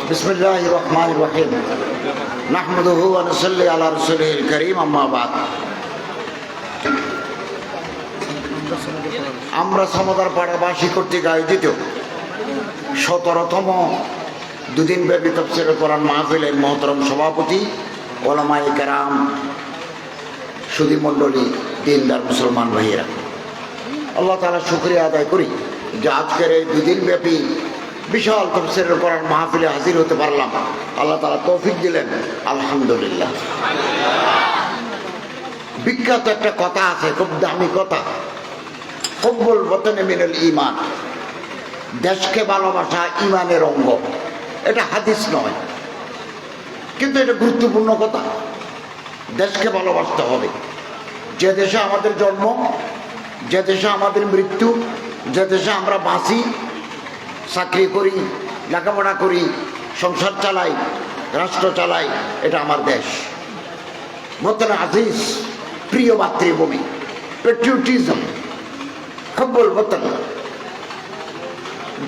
বিসমিল্লাহির রহমানির রহিম নাহমাদুহু ওয়া নুসাল্লি আলা রাসূলিল কারীম আম্মা বাদ। আমরা সমদার পাড়াবাসী কর্তৃক আয়োজিত 17তম দুদিন ব্যাপী তাফসীরুল কোরআন মাহফিলের মহতরম সভাপতি ওলামায়ে কেরাম, সুধী মণ্ডলী, দিনদার মুসলমান ভাইয়েরা, আল্লাহ তাআলা শুকরিয়া আদায় করি যে আজকের এই দুদিন ব্যাপী বিশাল তাফসীরুল কোরআন মাহফিলে হাজির হতে পারলাম। আল্লাহ তাআলা তৌফিক দিলেন, আলহামদুলিল্লাহ। বিখ্যাত একটা কথা আছে, খুব দামি কথা, হুব্বুল ওয়াতানি মিনাল ঈমান, দেশকে ভালোবাসা ঈমানের অঙ্গ। এটা হাদিস নয়, কিন্তু এটা গুরুত্বপূর্ণ কথা। দেশকে ভালোবাসতে হবে। যে দেশে আমাদের জন্ম, যে দেশে আমাদের মৃত্যু, যে দেশে আমরা বাঁচি, চাকরি করি, লেখাপড়া করি, সংসার চালাই, রাষ্ট্র চালাই, এটা আমার দেশ। বর্তমানে আজিজ, প্রিয় মাতৃভূমি, পেট্রিয়টিজম, হুব্বুল ওয়াতান।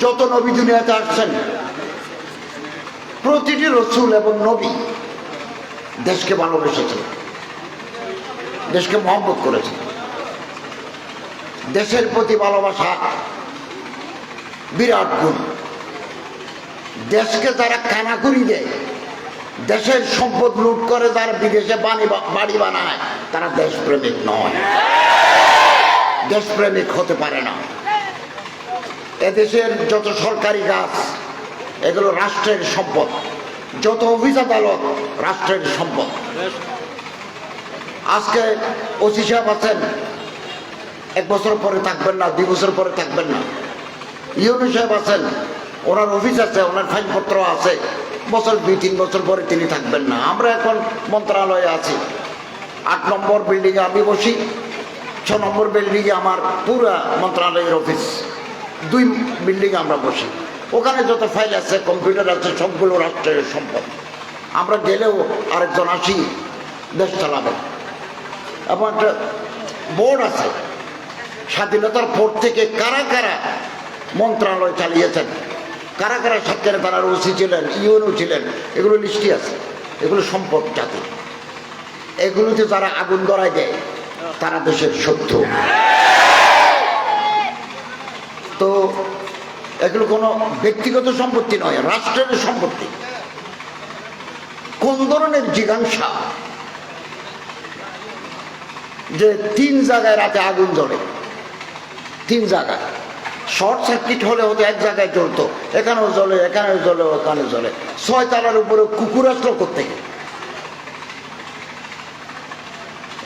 যত নবী দুনিয়াতে আসছেন, প্রতিটি রসুল এবং নবী দেশকে ভালোবেসেছেন, দেশকে মহব্বত করেছেন। দেশের প্রতি ভালোবাসা বিরাট গুণ। দেশকে যারা কানাকুড়ি দেয়, দেশের সম্পদ লুট করে, যারা বিদেশে বাড়ি বানায়, তারা দেশপ্রেমিক নয়, দেশপ্রেমিক হতে পারে না। এদেশের যত সরকারি গাছ, এগুলো রাষ্ট্রের সম্পদ। যত অফিস আদালত, রাষ্ট্রের সম্পদ। আজকে ওসি সাহেব আছেন, 1 বছর পরে থাকবেন না, 2 বছর পরে থাকবেন না। ইউনো সাহেব আছেন, ওনার অফিস আছে, ওনার ফাইলপত্র আছে, বছর 2-3 বছর পরে তিনি থাকবেন না। আমরা এখন মন্ত্রণালয়ে আছি, 8 নম্বর বিল্ডিংয়ে আমি বসি, 6 নম্বর বিল্ডিংয়ে আমার পুরা মন্ত্রণালয়ের অফিস, 2 বিল্ডিংয়ে আমরা বসি। ওখানে যত ফাইল আছে, কম্পিউটার আছে, সবগুলো রাষ্ট্রের সম্পদ। আমরা গেলেও আরেকজন আসি, দেশ চালাবে। এবং একটা বোর্ড আছে, স্বাধীনতার পর থেকে কারা কারা মন্ত্রণালয় চালিয়েছেন, কারা কারা সরকারে তারা ওসি ছিলেন, ইউএনও ছিলেন, এগুলো লিস্টই আছে। এগুলো সম্পদ জাতি। এগুলোতে যারা আগুন ধরায় দেয়, তারা দেশের শত্রু। তো এগুলো কোনো ব্যক্তিগত সম্পত্তি নয়, রাষ্ট্রের সম্পত্তি। কোন ধরনের জিজ্ঞাসা যে 3 জায়গায় রাতে আগুন জ্বলে, 3 জায়গায়। শর্ট সার্কিট হলে হতো 1 জায়গায় জ্বলতো, এখানেও জ্বলে, এখানেও জ্বলে, ওখানে জ্বলে। 6 তলার উপরে কুকুর আসলো কোত্থেকে?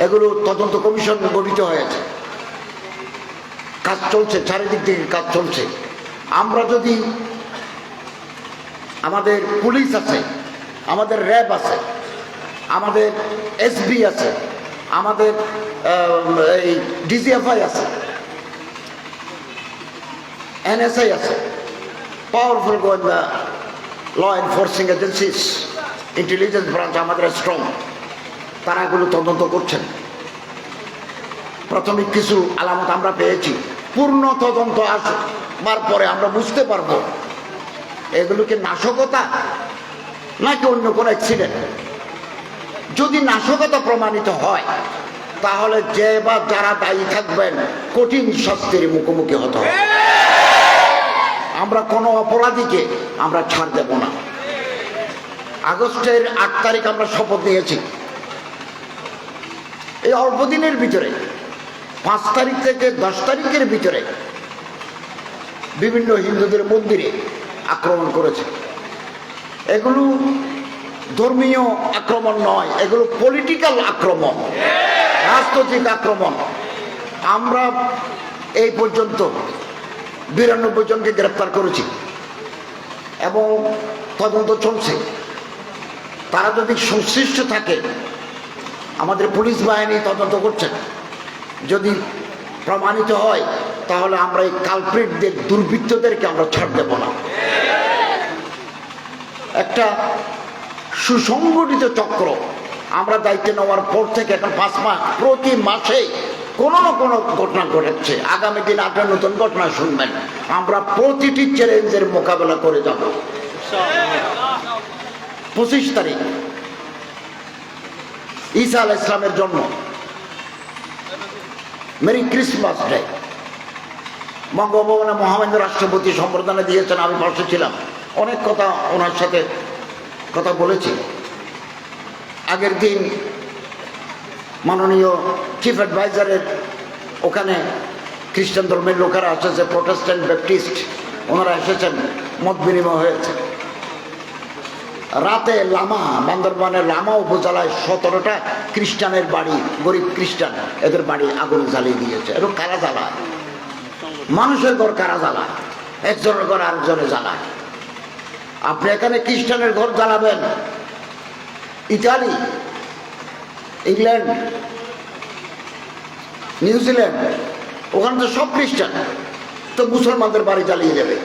এগুলো তদন্ত কমিশন গঠিত হয়েছে, কাজ চলছে, চারিদিক থেকে কাজ চলছে। আমরা যদি, আমাদের পুলিশ আছে, আমাদের র্যাব আছে, আমাদের এসবি আছে, আমাদের এই ডিজিএফআই আছে, এনএসআই আছে, পাওয়ারফুল গোয়েন্দা law enforcing agencies, intelligence branch আমাদের স্ট্রং। তারা এগুলো তদন্ত করছেন। প্রাথমিক কিছু আলামত আমরা পেয়েছি। পূর্ণ তদন্ত আসবার পরে আমরা বুঝতে পারবো এগুলোকে নাশকতা নাকি অন্য কোনো অ্যাক্সিডেন্ট। যদি নাশকতা প্রমাণিত হয়, তাহলে যে বা যারা দায়ী থাকবেন, কঠিন শাস্তির মুখোমুখি হতে হবে। আমরা কোনো অপরাধীকে আমরা ছাড় দেব না। আগস্টের 8 তারিখ আমরা শপথ নিয়েছি। এই অল্প দিনের ভিতরে, 5 তারিখ থেকে 10 তারিখের ভিতরে বিভিন্ন হিন্দুদের মন্দিরে আক্রমণ করেছে। এগুলো ধর্মীয় আক্রমণ নয়, এগুলো পলিটিক্যাল আক্রমণ, রাজনৈতিক আক্রমণ। আমরা এই পর্যন্ত 92 জনকে গ্রেপ্তার করেছি এবং তদন্ত চলছে। তারা যদি সংশ্লিষ্ট থাকে, আমাদের পুলিশ বাহিনী তদন্ত করছেন। যদি প্রমাণিত হয়, তাহলে আমরা এই কালপ্রিটদের, দুর্বৃত্তদেরকে আমরা ছাড় দেব না। একটা সুসংগঠিত চক্র আমরা দায়িত্ব নেওয়ার পর থেকে এখন 5 মাস, প্রতি মাসে কোনো না কোনো ঘটনা ঘটাচ্ছে। আগামী দিন আপনার নতুন ঘটনা শুনবেন। আমরা প্রতিটি চ্যালেঞ্জের মোকাবেলা করে যাব। 25 তারিখ ঈসা আলাইহিস সালামের জন্ম। Merry Christmas Day. বঙ্গভবনে মহামান্য রাষ্ট্রপতি সম্বর্ধনা দিয়েছেন, আমি পাশে ছিলাম। অনেক কথা ওনার সাথে কথা বলেছি। আগের দিন মাননীয় চিফ অ্যাডভাইজারের ওখানে খ্রিস্টান ধর্মের লোকেরা এসেছে, প্রোটেস্ট্যান্ট ব্যাপটিস্ট, ওনারা এসেছেন, মত বিনিময় হয়েছে। রাতে লামা, বান্দরবানের লামা উপজেলায় 17টা খ্রিস্টানের বাড়ি, গরিব খ্রিস্টান, এদের বাড়ি আগুন জ্বালিয়ে দিয়েছে। এরকম কারা জ্বালায়? মানুষের ঘর কারা জ্বালায়? একজনের ঘর আরেকজনে জ্বালায়। আপনি এখানে খ্রিস্টানের ঘর জ্বালাবেন, ইতালি, ইংল্যান্ড, নিউজিল্যান্ড, ওখানে তো সব খ্রিস্টান, তো মুসলমানদের বাড়ি জ্বালিয়ে দেবে।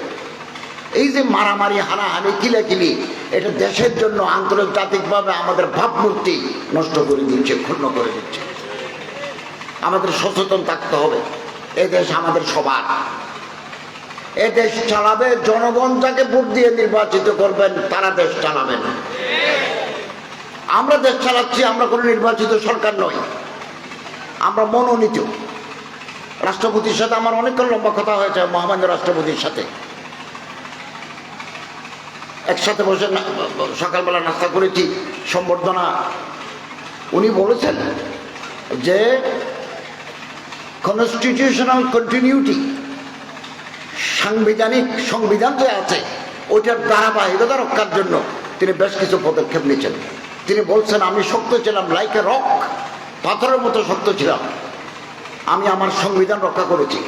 এই যে মারামারি, হানাহানি, কিলাকিলি, এটা দেশের জন্য আন্তর্জাতিকভাবে আমাদের ভাবমূর্তি নষ্ট করে দিচ্ছে, ক্ষুণ্ণ করে দিচ্ছে। আমাদের সচেতন থাকতে হবে। এ দেশ আমাদের সবার। এ দেশ চালাবে জনগণ, যাকে ভোট দিয়ে নির্বাচিত করবেন তারা দেশ চালাবেন। আমরা দেশ চালাচ্ছি, আমরা কোনো নির্বাচিত সরকার নই, আমরা মনোনীত। রাষ্ট্রপতির সাথে আমার অনেকক্ষণ লম্বা কথা হয়েছে, মহামান্য রাষ্ট্রপতির সাথে একসাথে বসে সকালবেলা নাস্তা করেছি, সম্বর্ধনা। উনি বলেছেন যে কনস্টিটিউশনাল কন্টিনিউটি, সাংবিধানিক সংবিধান যে আছে ওইটার ধারাবাহিকতা রক্ষার জন্য তিনি বেশ কিছু পদক্ষেপ নিয়েছেন। তিনি বলছেন, আমি শক্ত ছিলাম, লাইক এ রক, পাথরের মতো শক্ত ছিলাম, আমি আমার সংবিধান রক্ষা করেছি।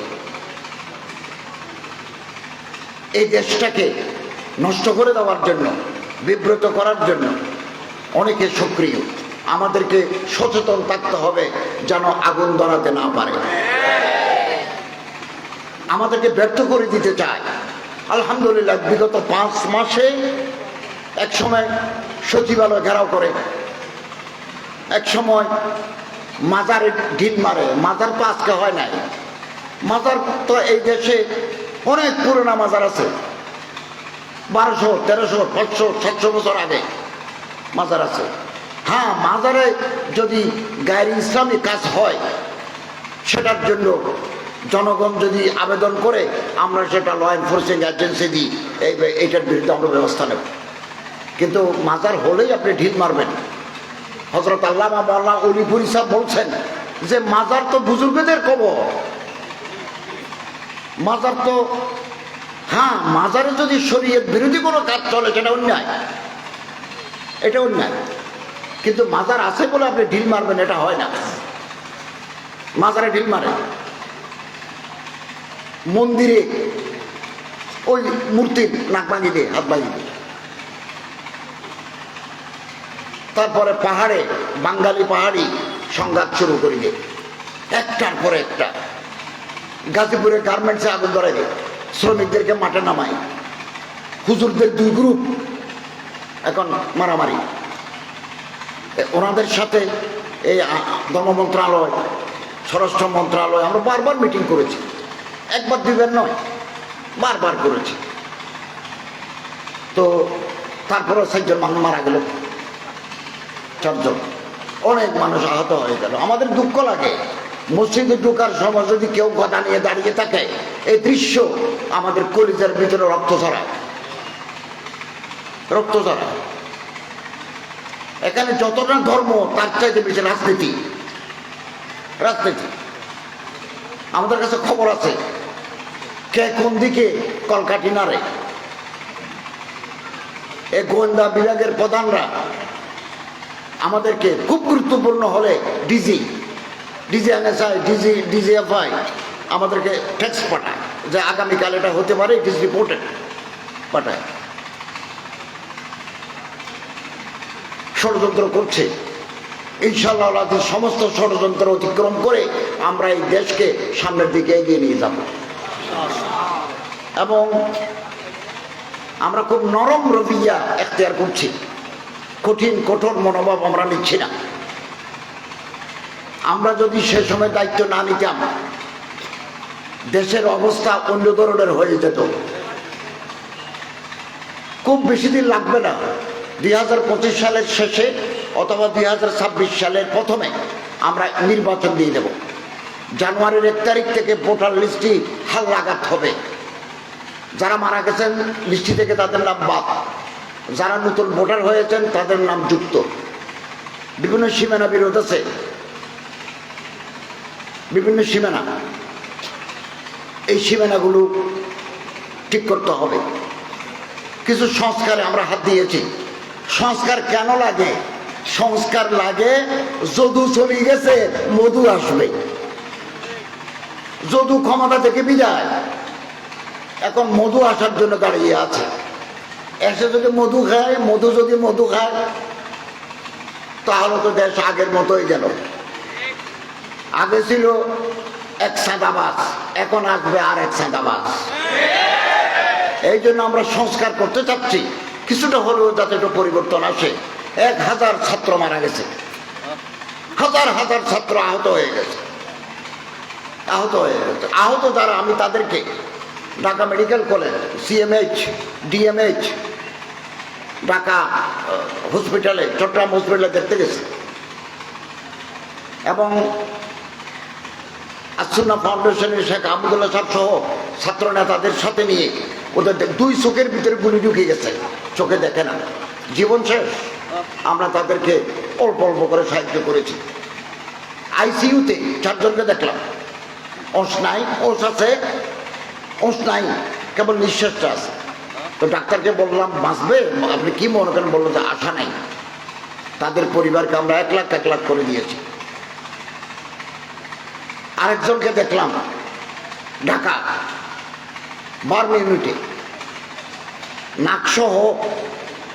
এই দেশটাকে নষ্ট করে দেওয়ার জন্য, বিব্রত করার জন্য অনেকে সক্রিয়। আমাদেরকে সচেতন থাকতে হবে যেন আগুন ধরাতে না পারে। আমাদেরকে ব্যর্থ করে দিতে চায়। আলহামদুলিল্লাহ বিগত 5 মাসে এক সময় সচিবালয় ঘেরাও করে, এক সময় মাজারে ঢিল মারে। মাজার তো আজকে হয় নাই, মাজার তো এই দেশে অনেক পুরোনো মাজার আছে, 1200, 1300, 500, 700 বছর আগে মাজার আছে। হ্যাঁ, মাজারে যদি গায়ের ইসলামী কাজ হয় সেটার জন্য জনগণ যদি আবেদন করে, আমরা সেটা ল এনফোর্সিং এজেন্সি দিই, এইটার বিরুদ্ধে আমরা ব্যবস্থা নেব। কিন্তু মাজার হলেই আপনি ঢিল মারবেন। হযরত আল্লামা মাওলানা অলিপুরি সাহেব বলছেন যে মাজার তো বুজুর্গদের কবর। মাজার তো, হ্যাঁ, মাজারে যদি শরীয়ত বিরোধী কোনো কাজ চলে সেটা অন্যায়, এটা অন্যায়। কিন্তু মাজার আছে বলে আপনি ঢিল মারবেন, এটা হয় না। মাজারে ঢিল মারে, মন্দিরে ওই মূর্তির নাক ভাঙি দিয়ে, হাত ভাঙি দিয়ে। তারপরে পাহাড়ে বাঙালি পাহাড়ি সংঘাত শুরু করে দিয়ে, একটার পরে একটা। গাজীপুরের গার্মেন্টসে আগুন ধরাই দিয়ে, শ্রমিকদেরকে মাঠে নামায়। হুজুরদের 2 গ্রুপ এখন মারামারি। ওনাদের সাথে এই ধর্ম মন্ত্রণালয়, স্বরাষ্ট্র মন্ত্রণালয় আমরা বারবার মিটিং করেছি, একবার 2বার নয়, বারবার করেছি। তো তারপরে 4 জন মানুষ মারা গেল, 4 জন, অনেক মানুষ আহত হয়ে গেল। আমাদের দুঃখ লাগে, মসজিদে ঢোকার সময় যদি কেউ গদা নিয়ে দাঁড়িয়ে থাকে, এই দৃশ্য আমাদের কলিজার ভিতরে রক্ত ছড়ায়, রক্ত ছড়ায়। এখানে যতটা ধর্ম তার চাইতে বেশি রাজনীতি। রাজনীতি আমাদের কাছে খবর আছে, কে কোন দিকে কলকাঠি নাড়ে। এই গোয়েন্দা বিভাগের প্রধানরা আমাদেরকে খুব গুরুত্বপূর্ণ হলে ডিজি এনএসআই, ডিজিএফআই আমাদেরকে টেক্সট পাঠায় যে আগামীকাল এটা হতে পারে, ইট ইজ রিপোর্টেড, পাঠায়। ষড়যন্ত্র করছে। ইনশাআল্লাহ সমস্ত ষড়যন্ত্র অতিক্রম করে আমরা এই দেশকে সামনের দিকে এগিয়ে নিয়ে যাব। এবং আমরা খুব নরম রবিয়া এখতিয়ার করছি, কঠিন কঠোর মনোভাব আমরা নিচ্ছি না। আমরা যদি সে সময় দায়িত্ব না নিতাম, দেশের অবস্থা অন্য ধরনের হয়ে যেত। খুব বেশি দিন লাগবে না, 2025 সালের শেষে অথবা 2026 সালের প্রথমে আমরা নির্বাচন দিয়ে দেব। জানুয়ারির 1 তারিখ থেকে ভোটার লিস্টটি হাল লাগাত হবে। যারা মারা গেছেন লিস্টি থেকে তাদের নাম বাদ, যারা নতুন ভোটার হয়েছেন তাদের নাম যুক্ত। বিভিন্ন সীমানা বিরোধ আছে, বিভিন্ন সীমানা, এই সীমানাগুলো ঠিক করতে হবে। কিছু সংস্কারে আমরা হাত দিয়েছি। সংস্কার কেন লাগে? সংস্কার লাগে, যদু চলে গেছে মধু আসবে। যদু ক্ষমতা থেকে বিদায়, এখন মধু আসার জন্য দাঁড়িয়ে আছে। এসে যদি মধু খায়, মধু যদি মধু খায়, তাহলে তো দেশ আগের মতোই গেল। আগে ছিল এক সাদাবাজ, এখন আসবে আর এক সাদাবাজ। এই জন্য আমরা সংস্কার করতে চাচ্ছি, কিছুটা হলেও যাতে একটু পরিবর্তন আসে। 1000 ছাত্র মারা গেছে, হাজার হাজার ছাত্র আহত হয়ে গেছে। আহত যারা, আমি তাদেরকে Dhaka medical college, CMH, DMH, Dhaka হসপিটালে, চট্টগ্রাম হসপিটালে দেখতে গেছি। এবং আসুন্না ফাউন্ডেশনের শেখ আবদুল্লাহ সাহেব সহ ছাত্র নেতাদের সাথে নিয়ে ওদের 2 চোখের ভিতরে গুলি ঢুকে গেছে, চোখে দেখে না, জীবন শেষ। আমরা তাদেরকে অল্প অল্প করে সাহায্য করেছি। আইসিইউতে 4 জনকে দেখলাম, ওষ নাই, ওষ আছে, ওষ নাই, কেবল নিঃশ্বাসটা আছে। তো ডাক্তারকে বললাম বাঁচবে, আপনি কি মনে করেন? বললো যে আশা নাই। তাদের পরিবারকে আমরা 1 লাখ 1 লাখ করে দিয়েছি। আরেকজনকে দেখলাম ঢাকা 12 মিনিটে, নাকসহ,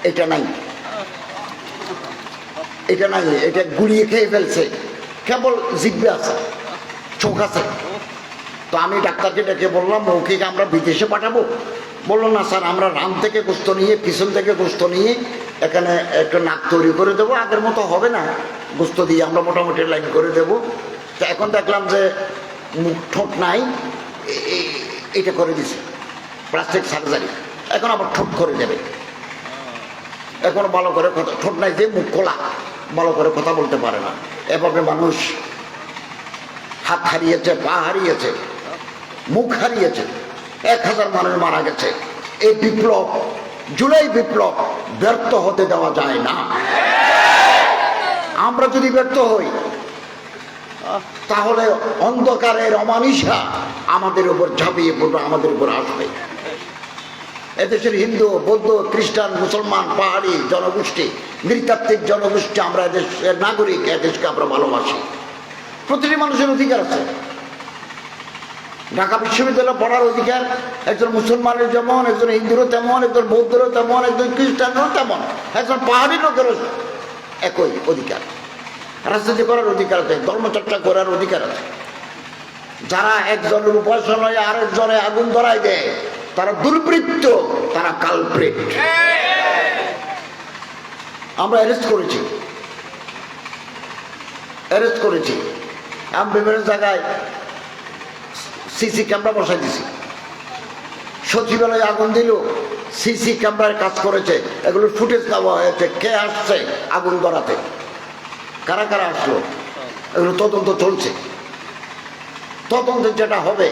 এটা নাই, এটা নাই, এটা গুলিয়ে খেয়ে ফেলছে, কেবল জিভে আছে, চোখ আছে। তো আমি ডাক্তারকে ডেকে বললাম, মৌখিক আমরা বিদেশে পাঠাবো? বললো না স্যার, আমরা রান থেকে গোস্ত নিয়ে, পিছন থেকে গোস্ত নিয়ে এখানে একটা নাক তৈরি করে দেবো, আগের মতো হবে না, গোস্ত দিয়ে আমরা মোটামুটি লাইন করে দেবো। তো এখন দেখলাম যে মুখ ঠোঁট নাই, এটা করে দিছে প্লাস্টিক সার্জারি, এখন আবার ঠোঁট করে দেবে। এখন ভালো করে কথা, ঠোঁট নাই যে মুখ খোলা, ভালো করে কথা বলতে পারে না। এভাবে মানুষ হাত হারিয়েছে, পা হারিয়েছে, মুখ হারিয়েছে, 1000 মানুষ মারা গেছে। এই বিপ্লব, জুলাই বিপ্লব ব্যর্থ হতে দেওয়া যায় না। আমরা যদি ব্যর্থ হই তাহলে অন্ধকারের অমানিসা আমাদের উপর ঝাঁপিয়ে পড়বে, আমাদের উপর আসবে। এদেশের হিন্দু, বৌদ্ধ, খ্রিস্টান, মুসলমান, পাহাড়ি জনগোষ্ঠী, নৃতাত্ত্বিক জনগোষ্ঠী, আমরা এদেশের নাগরিক, এদেশকে আমরা ভালোবাসি। প্রতিটি মানুষের অধিকার আছে। ঢাকা বিশ্ববিদ্যালয়ে পড়ার অধিকার একজন মুসলমানের যেমন, একজন হিন্দুরও তেমন, একজন বৌদ্ধরও তেমন, একজন খ্রিস্টানেরও তেমন, একজন পাহাড়ি লোকেরও একই অধিকার। রাজনীতি করার অধিকার আছে, ধর্মচর্চা করার অধিকার আছে। যারা একজনের উপাসনায় আরেকজনে আগুন ধরায় দেয়, তারা দুর্বৃত্ত, তারা কালপ্রিট। আমরা অ্যারেস্ট করেছি। আমি বিভিন্ন জায়গায় সিসি ক্যামেরা বসাই দিছি। সচিবালয়ে আগুন দিল, সিসি ক্যামেরার কাজ করেছে, এগুলোর ফুটেজ দেওয়া হয়েছে, কে আসছে আগুন ধরাতে, কারা কারা আসলো, এগুলো তদন্ত চলছে। তদন্ত যেটা হবে,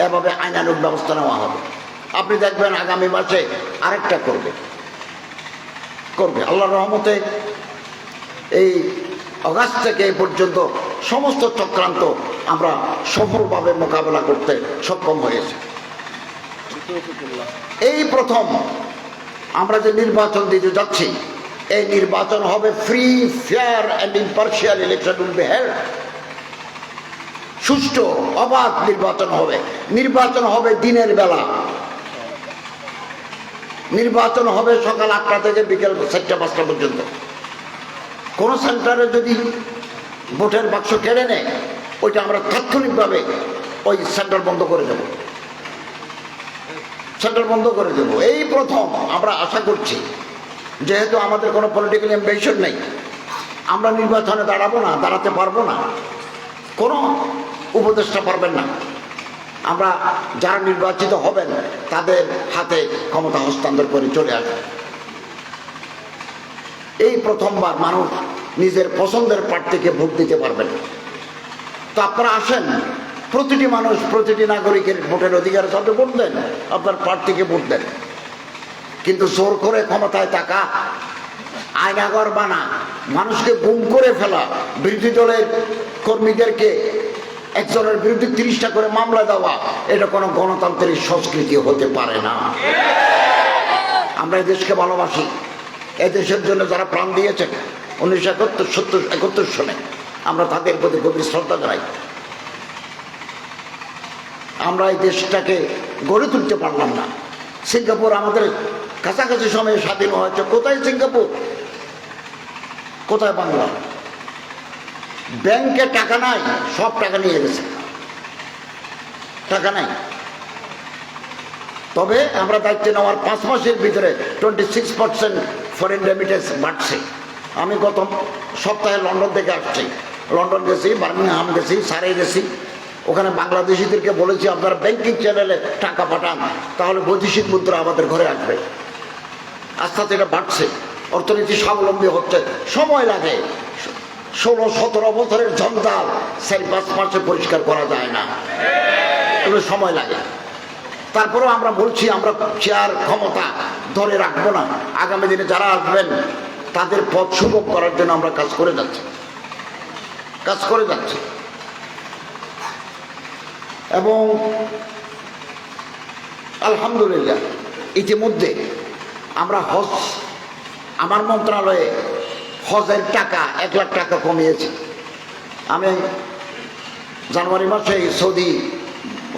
এভাবে আইনানুগ ব্যবস্থা নেওয়া হবে। আপনি দেখবেন আগামী মাসে আরেকটা করবে। আল্লাহর রহমতে এই অগাস্ট থেকে এই পর্যন্ত সমস্ত চক্রান্ত আমরা সফলভাবে মোকাবেলা করতে সক্ষম হয়েছে। এই প্রথম আমরা যে নির্বাচন দিতে যাচ্ছি, এই নির্বাচন হবে free, fair and impartial election will be held. সুষ্ঠু, অবাধ নির্বাচন হবে। নির্বাচন হবে দিনের বেলা, নির্বাচন হবে সকাল 8টা থেকে বিকেল 4টা-5টা পর্যন্ত। কোন সেন্টারে যদি ভোটের বাক্স কেড়ে নেয়, ওইটা আমরা তাৎক্ষণিকভাবে ওই সেন্টার বন্ধ করে দেব। এই প্রথম আমরা আশা করছি, যেহেতু আমাদের কোনো পলিটিক্যাল অ্যাম্বিশন নেই, আমরা নির্বাচনে দাঁড়াবো না, দাঁড়াতে পারবো না, কোনো উপদেষ্টা পারবেন না। আমরা যারা নির্বাচিত হবেন তাদের হাতে ক্ষমতা হস্তান্তর করে চলে আসবে। এই প্রথমবার মানুষ নিজের পছন্দের প্রার্থীকে ভোট দিতে পারবেন। তো আপনারা আসেন, প্রতিটি মানুষ, প্রতিটি নাগরিকের ভোটের অধিকার সাথে ভোট দেন, আপনার প্রার্থীকে ভোট দেন। কিন্তু জোর করে ক্ষমতায় থাকা, আয়নাঘর বানা, মানুষকে গুম করে ফেলা, বিরোধী দলের কর্মীদেরকে একজনের বিরুদ্ধে 30টা করে মামলা দেওয়া, এটা কোনো গণতান্ত্রিক সংস্কৃতি হতে পারে না। আমরা এই দেশকে ভালোবাসি। এই দেশের জন্য যারা প্রাণ দিয়েছেন 1971 সনে, আমরা তাদের প্রতি গভীর শ্রদ্ধা জানাই। আমরা এই দেশটাকে গড়ে তুলতে পারলাম না। সিঙ্গাপুর আমাদের কাছাকাছি সময়ে স্বাধীন হয়েছে। কোথায় সিঙ্গাপুর, কোথায় বাংলা? ব্যাংকে টাকা নাই, সব টাকা নিয়ে গেছে, টাকা নাই। তবে আমরা দায়িত্ব নেওয়ার 5 মাসের ভিতরে 26% ফরেন রেমিটেন্স বাড়ছে। আমি গত সপ্তাহে লন্ডন থেকে আসছি। লন্ডন গেছি, বার্মিংহাম গেছি, সারে গেছি। ওখানে বাংলাদেশিদেরকে বলেছি আপনারা ব্যাংকিং চ্যানেলে টাকা পাঠান, তাহলে বৈদেশিক মুদ্রা আমাদের ঘরে আসবে। আস্তে আস্তে এটা বাড়ছে, অর্থনীতি স্বাবলম্বী হচ্ছে। সময় লাগে। 16-17 বছরের জঞ্জাল 4-5 মাসে পরিষ্কার করা যায় না, এগুলো সময় লাগে। তারপরেও আমরা বলছি আমরা চেয়ার ক্ষমতা ধরে রাখবো না। আগামী দিনে যারা আসবেন তাদের পথ সুগম করার জন্য আমরা কাজ করে যাচ্ছি। এবং আলহামদুলিল্লাহ ইতিমধ্যে আমরা আমার মন্ত্রণালয়ে হজের টাকা 1 লাখ টাকা কমিয়েছি। আমি জানুয়ারি মাসে সৌদি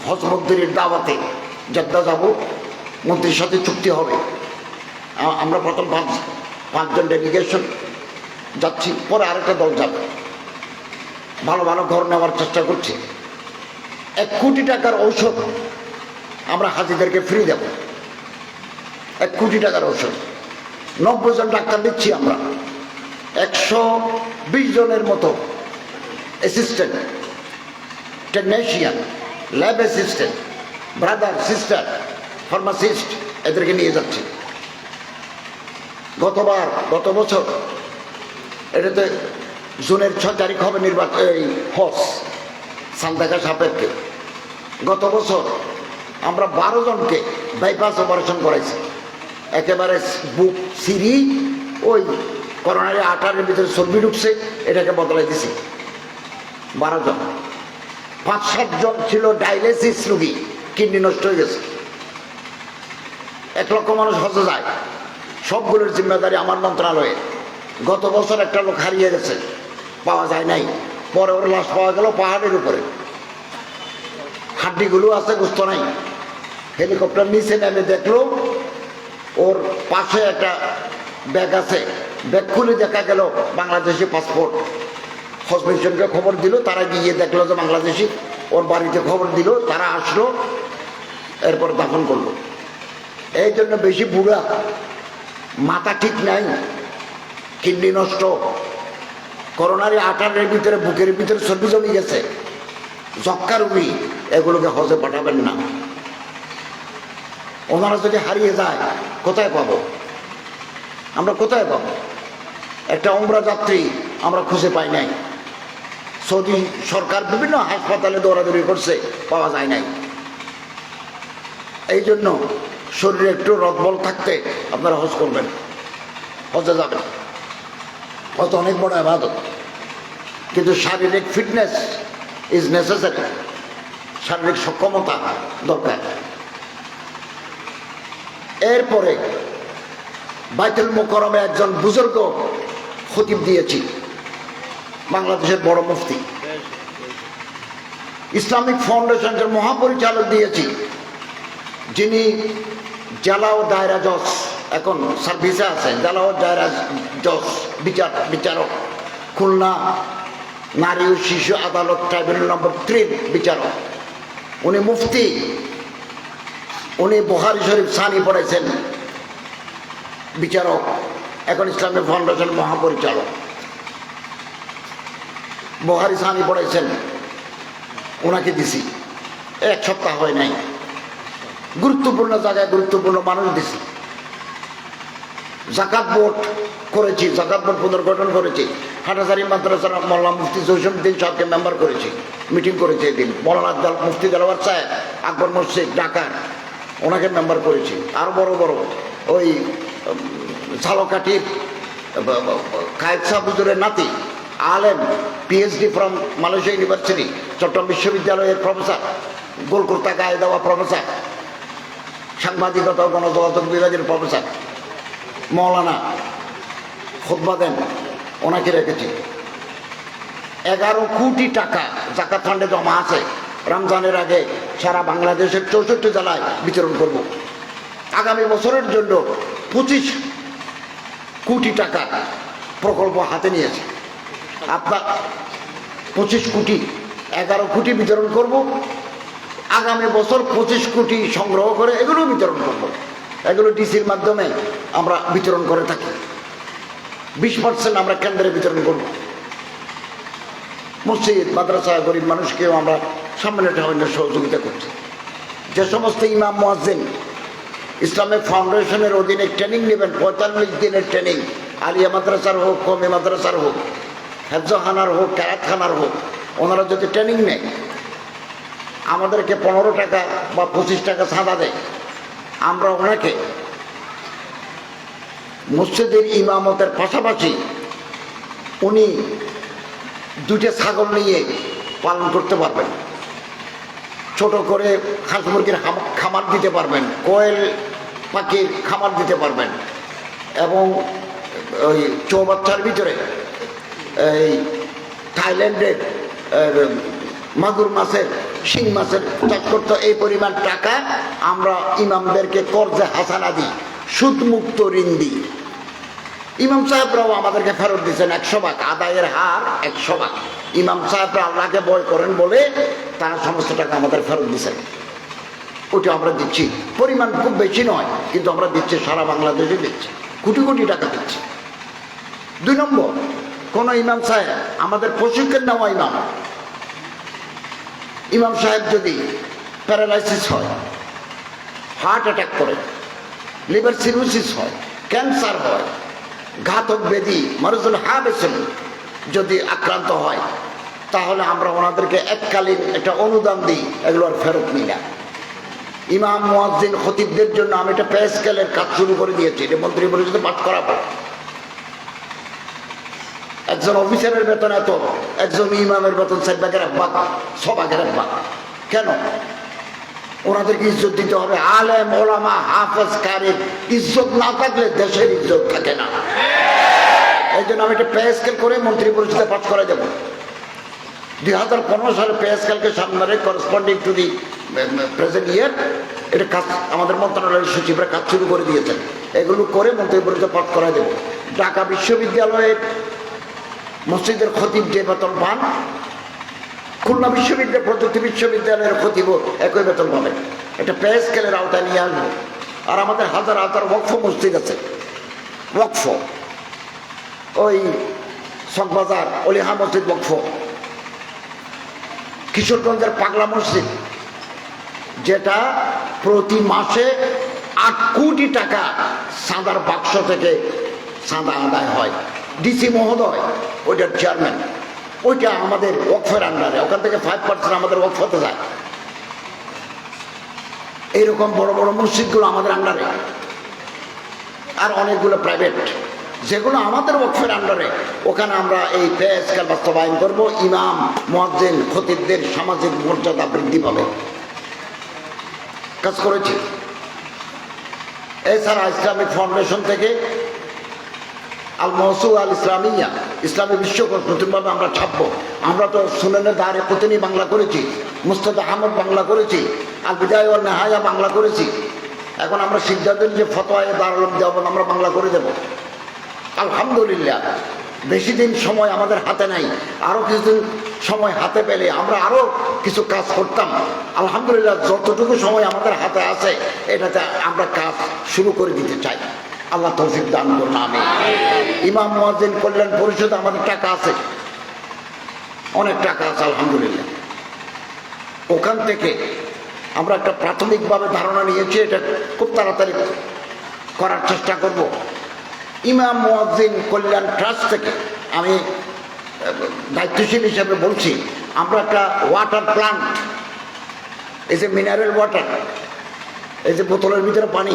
হজ মন্ত্রীর দাওয়াতে জেদ্দা যাব, মন্ত্রীর সাথে চুক্তি হবে। আমরা প্রথম 5 জন ডেলিগেশন যাচ্ছি, পরে আরেকটা দল যাবে। ভালো ভালো ঘর নেওয়ার চেষ্টা করছি। 1 কোটি টাকার ঔষধ আমরা হাজিদেরকে ফ্রি দেব। 1 কোটি টাকার ঔষধ 90 জন ডাক্তার দিচ্ছি আমরা। 120 জনের মতো assistant, technician, lab assistant, brother, sister, pharmacist, এদেরকে নিয়ে যাচ্ছি। গত বছর এটাতে জুনের 6 তারিখ হবে নির্বাচন, এই হজ সালদাকা সাপেক্ষে। গত বছর আমরা 12 জনকে বাইপাস অপারেশন করাইছি। একেবারে বুক সিরি, ওই করোনারি আটারের ভিতরে চর্বি ঢুকছে, এটাকে বদলাই দিছি। 12 জন। 5-7 জন ছিল ডায়ালিসিস রোগী, কিডনি নষ্ট হয়ে গেছে। 1 লক্ষ মানুষ হজে যায়, সবগুলোর জিম্মেদারি আমার মন্ত্রণালয়ে। গত বছর একটা লোক হারিয়ে গেছে, পাওয়া যায় নাই। পরে ওর লাশ পাওয়া গেল পাহাড়ের উপরে, হাড্ডিগুলো আছে, গোস্ত নাই। হেলিকপ্টার নিচে নেমে দেখলো ওর পাশে একটা ব্যাগ আছে, ব্যাগ খুলে দেখা গেল বাংলাদেশি পাসপোর্ট। হজ মিশনকে খবর দিল, তারা গিয়ে দেখলো যে বাংলাদেশি। ওর বাড়িতে খবর দিল, তারা আসলো, এরপর দাফন করলো। এই জন্য বেশি বুড়া, মাথা ঠিক নাই, কিডনি নষ্ট, করোনারি আটারের ভিতরে, বুকের ভিতরে চর্বি জমে গেছে, যক্কা রোগী, এগুলোকে হজে পাঠাবেন না। ওনারা যদি হারিয়ে যায় কোথায় পাবো? আমরা কোথায় পাবো? একটা উমরা যাত্রী আমরা খুঁজে পাই নাই। সৌদি সরকার বিভিন্ন হাসপাতালে দৌড়াদৌড়ি করছে, পাওয়া যায় নাই। এই জন্য শরীরে একটু রদবল থাকতে আপনারা হজ করবেন, হজে যাবেন। হজ অনেক বড় ইবাদত, কিন্তু শারীরিক ফিটনেস ইজ নেসেসারি। শারীরিক সক্ষমতা দরকার। এরপরে বাইতুল মুকাররমে একজন বুজুর্গ খতিব দিয়েছি, বাংলাদেশের বড় মুফতি। ইসলামিক ফাউন্ডেশনের মহাপরিচালক দিয়েছি, যিনি জেলা ও দায়রা জজ, এখন সার্ভিসে আছে, জেলা ও দায়রা জজ বিচারক, খুলনা নারী ও শিশু আদালত ট্রাইব্যুনাল নম্বর 3 বিচারক। উনি মুফতি, উনি বুখারী শরীফ সানি পড়েছেন, বিচারক, এখন ইসলামিক ফাউন্ডেশন মহাপরিচালক। বুখারী সানি পড়েছেন, ওনাকে দিছি, এক সপ্তাহ হয় নাই, গুরুত্বপূর্ণ জায়গায় গুরুত্বপূর্ণ মানুষ দিছি। জাকাত বোর্ড করেছি, জাকাত বোর্ড পুনর্গঠন করেছি, হাটাজারি মাদ্রাসার মোল্লা মুফতি জসিমউদ্দিন সাহেবকে মেম্বার করেছি, মিটিং করেছি এদিন। মৌলানা মুফতি দেলাওয়ার সাহেব আকবর মসজিদ ঢাকার, ওনাকে মেম্বার করেছি। আর বড় বড় ওই ঝালকাঠির কায়েদ শাহ হুজুরের নাতি আলেম, PhD from Malaysia university, Chittagong বিশ্ববিদ্যালয়ের প্রফেসর, গোলকুর্তা গায়ে দেওয়া প্রফেসর, সাংবাদিকতা ও গণযোগাযোগ বিভাগের প্রফেসর, মৌলানা খুতবা দেন, ওনাকে রেখেছি। 11 কোটি টাকা জাকাত ফান্ডে জমা আছে, রমজানের আগে সারা বাংলাদেশের 64 জেলায় বিতরণ করব। আগামী বছরের জন্য 25 কোটি টাকা প্রকল্প হাতে নিয়েছে। আপনার 25 কোটি, 11 কোটি বিতরণ করব। আগামী বছর 25 কোটি সংগ্রহ করে এগুলো বিতরণ করব। এগুলো ডিসির মাধ্যমে আমরা বিতরণ করে থাকি। 20% আমরা কেন্দ্রে বিতরণ করব। মসজিদ মাদ্রাসা গরিব মানুষকেও আমরা সম্মেলনে সহযোগিতা করছি। যে সমস্ত ইমাম মুয়াজ্জিন ইসলামিক ফাউন্ডেশনের অধীনে ট্রেনিং নেবেন, 45 দিনের ট্রেনিং, আলিয়া মাদ্রাসার হোক, কমি মাদ্রাসার হোক, হেফজখানার হোক, ক্যারাতখানার হোক, ওনারা যদি ট্রেনিং নেয় আমাদেরকে 15 টাকা বা 25 টাকা চাঁদা দেয়, আমরা ওনাকে মসজিদের ইমামতের পাশাপাশি উনি 2টা ছাগল নিয়ে পালন করতে পারবেন, ছোট করে হাঁস মুরগির খামার দিতে পারবেন, কোয়েল পাখির খামার দিতে পারবেন, এবং ওই চৌবাচ্চার ভিতরে এই থাইল্যান্ডের মাগুর মাছের, শিং মাছের চাষ করতে। এই পরিমাণ টাকা আমরা ইমামদেরকে কর্জে হাসানা দিই, সুদমুক্ত ঋণ দিই। ইমাম সাহেবরাও আমাদেরকে ফেরত দিচ্ছেন 100 ভাগ, আদায়ের হার 100 ভাগ। ইমাম সাহেবরা আল্লাহকে ভয় করেন বলে তারা সমস্ত টাকা আমাদের ফেরত দিচ্ছেন, ওটা আমরা দিচ্ছি। পরিমাণ খুব বেশি নয়, কিন্তু আমরা দিচ্ছি, সারা বাংলাদেশে দিচ্ছি, কোটি কোটি টাকা দিচ্ছি। 2 নম্বর, কোন ইমাম সাহেব, আমাদের প্রশিক্ষণ নেওয়া ইমাম সাহেব যদি প্যারালাইসিস হয়, হার্ট অ্যাটাক করে, লিভার সিরোসিস হয়, ক্যান্সার হয়, ঘাতক ব্যাধি মারুজুল হাবেসন যদি আক্রান্ত হয়, তাহলে আমরা ওনাদেরকে এককালীন একটা অনুদান দিই, এগুলো আর ফেরত নিই না। ইমাম মুয়াজ্জিন খতিবদের জন্য আমি একটা পে স্কেলের কাজ শুরু করে দিয়েছি, এটা মন্ত্রী পরিষদে পাঠ করাবো। একজন অফিসারের বেতন এত, একজন ইমামের বেতন 4 ভাগের 1 ভাগ, 6 ভাগের 1 ভাগ। কেন? ওনাদেরকে ইজ্জত দিতে হবে। আলেম ওলামা হাফেজ কারিম ইজ্জত না থাকলে দেশের ইজ্জত থাকে না। এই জন্য আমি একটা পে স্কেল করে মন্ত্রী পরিষদে পাঠ করে দেবো। 2015 সালে পে স্কেলকে সামনে করসপন্ডিং টু দি প্রেজেন্ট ইয়ার, এটা কাজ আমাদের মন্ত্রণালয়ের সচিবরা কাজ শুরু করে দিয়েছেন। এগুলো করে মন্ত্রী পরিষদে পাঠ করা দেবো। ঢাকা বিশ্ববিদ্যালয়ের মসজিদের খতিব যে বেতন পান, খুলনা বিশ্ববিদ্যালয়, প্রযুক্তি বিশ্ববিদ্যালয়ের খতিবও একই বেতন পাবেন। এটা পে স্কেলের আওতায় নিয়ে আসবো। আর আমাদের হাজার হাজার ওয়াকফ মসজিদ আছে, ওয়াকফ, ওই চকবাজার অলিহা মসজিদ ওয়াকফ, কিশোরগঞ্জের পাগলা মসজিদ, যেটা প্রতি মাসে 8 কোটি টাকা চাঁদার বাক্স থেকে চাঁদা আদায় হয়। ডিসি মহোদয় ওইটার চেয়ারম্যান, ওইটা আমাদের ওয়াকফের আন্ডারে, ওখান থেকে 5% আমাদের ওয়াকফ হতে যায়। এইরকম বড় বড় মসজিদগুলো আমাদের আন্ডারে, আর অনেকগুলো প্রাইভেট, যেগুলো আমাদের ওয়াকফের আন্ডারে, ওখানে আমরা এই পে স্কেল বাস্তবায়ন করব। ইমাম মুয়াজ্জিন খতিবদের সামাজিক মর্যাদা বৃদ্ধি পাবে, কাজ করেছি। এছাড়া ইসলামিক ফাউন্ডেশন থেকে আল মওসুআ আল ইসলামিয়া, ইসলামী বিশ্বকোষ নতুনভাবে আমরা ছাপবো। আমরা তো সুনানে দারে কুতুনি বাংলা করেছি, মুস্তাদ আহমদ বাংলা করেছি, আল বিদায়া ওয়ান নিহায়া বাংলা করেছি। এখন আমরা সিদ্ধান্ত যে ফতোয়ায়ে দারুল উলুম দেওবন্দ আমরা বাংলা করে দেব। আলহামদুলিল্লাহ, বেশি দিন সময় আমাদের হাতে নাই, আরও কিছুদিন সময় হাতে পেলে আমরা আরও কিছু কাজ করতাম। আলহামদুলিল্লাহ, যতটুকু সময় আমাদের হাতে আছে এটাতে আমরা কাজ শুরু করে দিতে চাই। আল্লাহ তৌফিক দান করুন, আমিন। ইমাম মুয়াজ্জিন কল্যাণ পরিষদে আমাদের টাকা আছে, অনেক টাকা আছে, আলহামদুলিল্লাহ। ওখান থেকে আমরা একটা প্রাথমিকভাবে ধারণা নিয়েছি, এটা খুব তাড়াতাড়ি করার চেষ্টা করব। ইমাম মুয়াজ্জিন কল্যাণ ট্রাস্ট থেকে আমি দায়িত্বশীল হিসেবে বলছি, আমরা একটা ওয়াটার প্লান্ট, এই যে মিনারেল ওয়াটার, এই যে বোতলের ভিতরে পানি,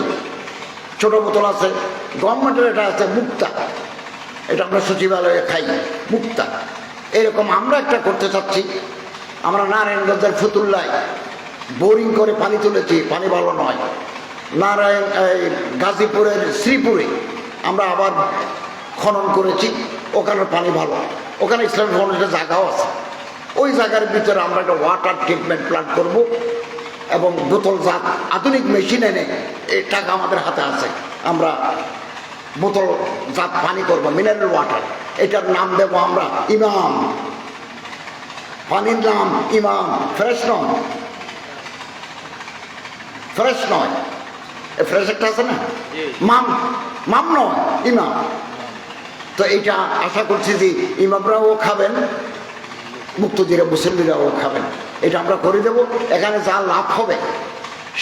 ছোট বোতল আছে, গভর্নমেন্টের এটা আছে মুক্তা, এটা আমরা সচিবালয়ে খাই মুক্তা, এরকম আমরা একটা করতে চাচ্ছি। আমরা নারায়ণগঞ্জের ফতুল্লায় বোরিং করে পানি তুলেছি, পানি ভালো নয়। গাজীপুরের শ্রীপুরে আমরা আবার খনন করেছি, ওখানে পানি ভালো, ওখানে ইসলামিক ফাউন্ডেশনের জায়গাও আছে। ওই জায়গার ভিতরে আমরা একটা ওয়াটার ট্রিটমেন্ট প্ল্যান্ট করব এবং বোতলজাত আধুনিক মেশিন এনে, এই টাকা আমাদের হাতে আছে, আমরা বোতলজাত পানি করব, মিনারেল ওয়াটার। এটার নাম দেব আমরা ইমাম, পানির নাম ইমাম। ফ্রেশ নয়, ফ্রেশ নয়, ফ্রেশ একটা আছে না, মাম নয়, ইমাম। তো এইটা আশা করছি যে ইমামরাও খাবেন, মুক্তদিরা মুসল্লিরাও খাবেন, এটা আমরা করে দেব। এখানে যা লাভ হবে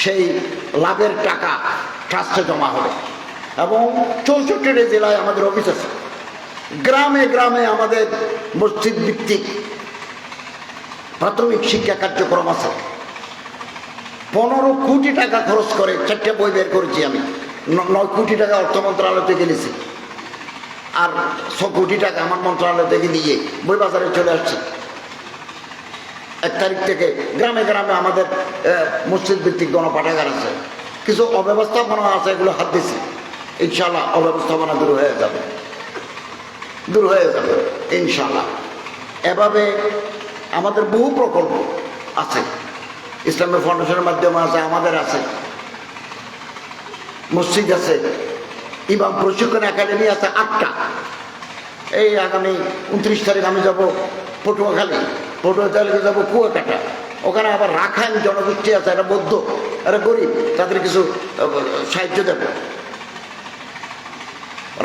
সেই লাভের টাকা ট্রাস্টে জমা হবে এবং 64টি জেলায় আমাদের অফিস আছে, গ্রামে গ্রামে আমাদের মসজিদ ভিত্তিক প্রাথমিক শিক্ষা কার্যক্রম আছে। 15 কোটি টাকা খরচ করে 4টে বই বের করেছি আমি, 9 কোটি টাকা অর্থ মন্ত্রণালয় থেকে নিয়েছি, আর 6 কোটি টাকা আমার মন্ত্রণালয় থেকে নিয়ে বই বাজারে চলে আসছি। 1 তারিখ থেকে গ্রামে গ্রামে আমাদের মসজিদ ভিত্তিক গণপাঠাগার আছে, কিছু অব্যবস্থাপনা আছে, এগুলো হাত দিচ্ছি, ইনশাল্লাহ অব্যবস্থাপনা দূর হয়ে যাবে, দূর হয়ে যাবে ইনশাল্লাহ। এভাবে আমাদের বহু প্রকল্প আছে, ইসলামিক ফাউন্ডেশনের মাধ্যমে আছে, আমাদের আছে, মসজিদ আছে, ইমাম প্রশিক্ষণ একাডেমি আছে 8টা। এই আগামী 29 তারিখ আমি যাব পটুয়াখালী, পটুয়াখালীকে যাবো কুয়াকাটা, ওখানে আবার রাখাইন জনগোষ্ঠী আছে, এরা বৌদ্ধ, এরা গরিব, তাদের কিছু সাহায্য দেব।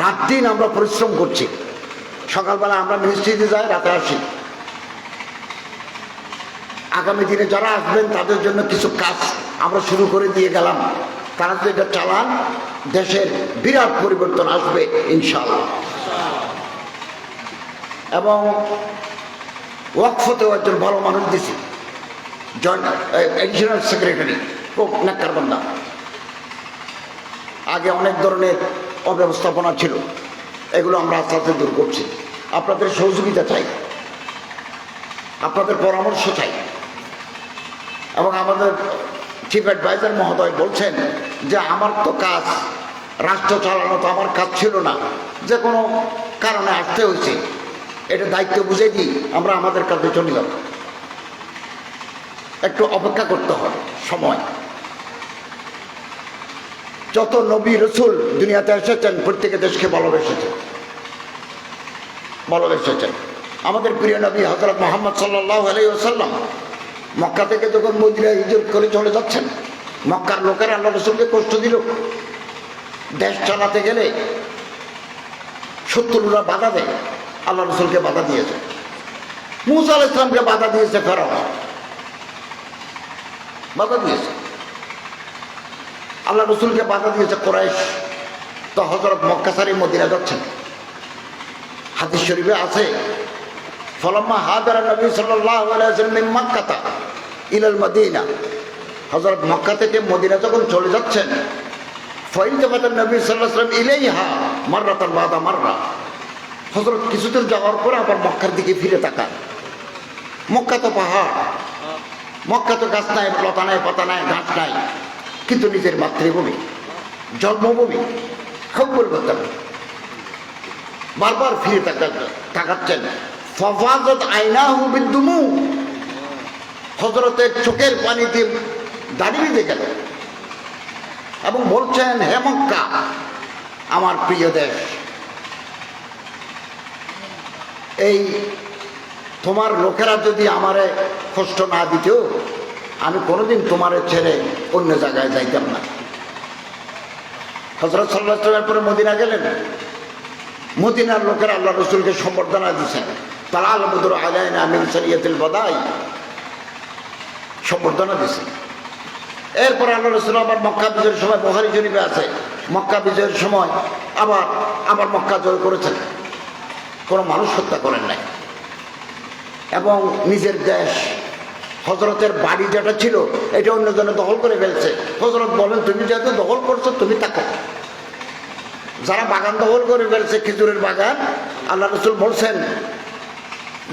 রাত দিন আমরা পরিশ্রম করছি, সকালবেলা আমরা মিনিস্ট্রিতে যাই, রাতে আসি। আগামী দিনে যারা আসবেন তাদের জন্য কিছু কাজ আমরা শুরু করে দিয়ে গেলাম, তারা যদি এটা চালান দেশের বিরাট পরিবর্তন আসবে ইনশাআল্লাহ। এবং ওয়াকফতেও একজন ভালো মানুষ দিছি, জয়েন্ট এডিশনাল সেক্রেটারি, খুব নেককার বান্দা। আগে অনেক ধরনের অব্যবস্থাপনা ছিল, এগুলো আমরা আস্তে আস্তে দূর করছি। আপনাদের সহযোগিতা চাই, আপনাদের পরামর্শ চাই। এবং আমাদের চিফ অ্যাডভাইজার মহোদয় বলছেন যে আমার তো কাজ রাষ্ট্র চালানো, তো আমার কাজ ছিল না, যে কোনো কারণে আসতে হয়েছে, এটা দায়িত্ব বুঝে দিই আমরা আমাদের কাজে চলে যাব। একটু অপেক্ষা করতে হবে সময়। যত নবী রসুল দুনিয়াতে এসেছেন প্রত্যেকে দেশকে ভালোবেসেছেন। আমাদের প্রিয় নবী হযরত মুহাম্মদ সাল্লাল্লাহু আলাইহি ওয়াসাল্লাম মক্কা থেকে যখন মদিনায় হিজরত করে চলে যাচ্ছেন, মক্কার লোকেরা আল্লাহ রসুলকে কষ্ট দিল। দেশ চালাতে গেলে শত্রুরা বাধা দেয়, আল্লাহ রসুলকে বাধা দিয়েছে। মূসা আলাইহিস সালামকে বাধা দিয়েছে ফেরাউন, বাধা দিয়েছে। আল্লাহ রসুলকে বাধা দিয়েছে কুরাইশ। তো হযরত মক্কা ছাড়ি মদিনা যাচ্ছেন, হাদিস শরীফে আছে ফালাম্মা হাদারা নবী সাল্লাল্লাহু আলাইহি ওয়াসাল্লাম মিন মক্কা ইলাল মদিনা, হযরত মক্কা থেকে মদিনা যখন চলে যাচ্ছেন, ফাইলতাফাত নবী সাল্লাল্লাহু আলাইহি ওয়াসাল্লাম ইলাইহা মাররাতান বাদা মাররা, হযরত কিছুদূর যাওয়ার পর আবার মক্কার দিকে ফিরে তাকান। মক্কা তো পাহাড়, মক্কা তো গাছ নাই, লতা নাই, পাতা নাই, ঘাস নাই, কিন্তু নিজের মাতৃভূমি, জন্মভূমি, খুব পরিবর্তন। বারবার ফিরে তাকাচ্ছেন। ফাফাজাত আইনাহু বিদ্দুমু, হযরতের চোখের পানিতে দাঁড়িয়ে গেল এবং বলছেন, হে মক্কা, আমার প্রিয় দেশ, এই তোমার লোকেরা যদি আমারে কষ্ট না দিত, আমি কোনোদিন তোমারে ছেড়ে অন্য জায়গায় যাইতাম না। হযরত সাল্লাল্লাহু আলাইহি ওয়াসাল্লাম পরে মদিনা গেলেন। মদিনার লোকেরা আল্লাহ রসুলকে সম্বর্ধনা দিচ্ছেন, তালাল বদর আলাইনা মিন সারিয়াতিল বাদাই, সম্বর্ধনা দিছে। এরপরে আল্লাহ রাসূল আবার মক্কা বিজয়ের সময়, বুখারী শরীফে আছে, মক্কা বিজয়ের সময় আবার মক্কা জয় করেছেন, কোনো মানুষ হত্যা করেন নাই। এবং নিজের দেশ, হযরতের বাড়ি যেটা ছিল এটা অন্যজনে দখল করে ফেলছে। হযরত বলেন, তুমি যেহেতু দখল করছো তুমি থাকো। যারা বাগান দখল করে ফেলছে, খেজুরের বাগান, আল্লাহ রাসূল বলছেন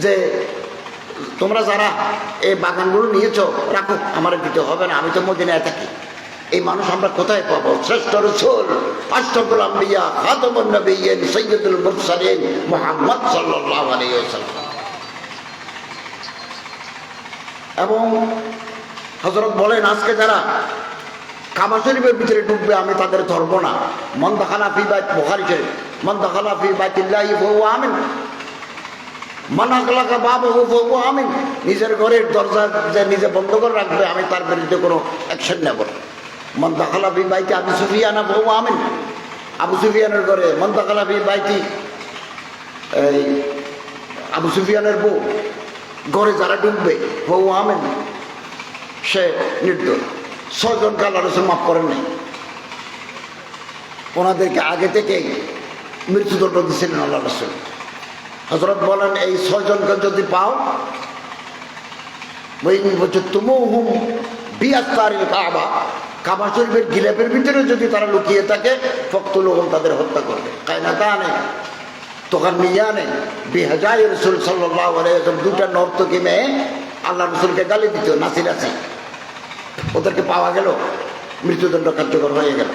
যে তোমরা যারা এই বাগানগুলো নিয়েছো রাখো, আমার দিতে হবে না, আমি তো মদিনায় থাকি। এই মানুষ আমরা কোথায় পাবো? শ্রেষ্ঠ রাসূল, আশরাফুল আম্বিয়া, খাতামুন নবিয়্যিন, সাইয়্যিদুল মুরসালিন মুহাম্মদ সাল্লাল্লাহু আলাইহি ওয়াসাল্লাম। এবং হযরত বলেন, আজকে যারা কাবা শরীফের ভিতরে ঢুকবে আমি তাদের ধরবো না। মান দাখালা ফি বাইত, বুখারী শরীফ, মান দাখালা ফি বাইতিল্লাহি ফাহুয়া আমিন, মান আগলাকা বাবাহু ফাহুয়া আমিন। নিজের ঘরের দরজা যে নিজে বন্ধ করে রাখবে আমি তার বিরুদ্ধে কোনো অ্যাকশন নেব না। মান দাখালা ফি বাইতি আবু সুফিয়ান ফাহুয়া আমিন, আবু সুফিয়ানের ঘরে, মান দাখালা ফি বাইতি, এই আবু সুফিয়ানের বউ ঘরে যারা ঢুকবে ফাহুয়া আমিন, সে নির্দোষ। 6 জনকে আল্লাহ রাসূল মাফ করেন নাই, ওনাদেরকে আগে থেকেই মৃত্যুদণ্ড দিয়েছিলেন আল্লাহ রাসূল। হযরত বলেন, এই 6 জনকে যদি পাও, তুমুহুম বিআসতারিল কাবা, কাবা শরীফের গিলাফের ভিতরে যদি তারা লুকিয়ে থাকে, ফাকতুলুহুম, তাদের হত্যা করবে। কায়নাতানে তুগান্নিয়ানে বিহাজাই রাসূল সাল্লাল্লাহু আলাইহি ওয়াসাল্লাম, 2টা নর্তকী মেয়ে আল্লাহ রাসূলকে গালি দিত, নাচি নাচি, ওদেরকে পাওয়া গেল, মৃত্যুদণ্ড কার্যকর হয়ে গেল।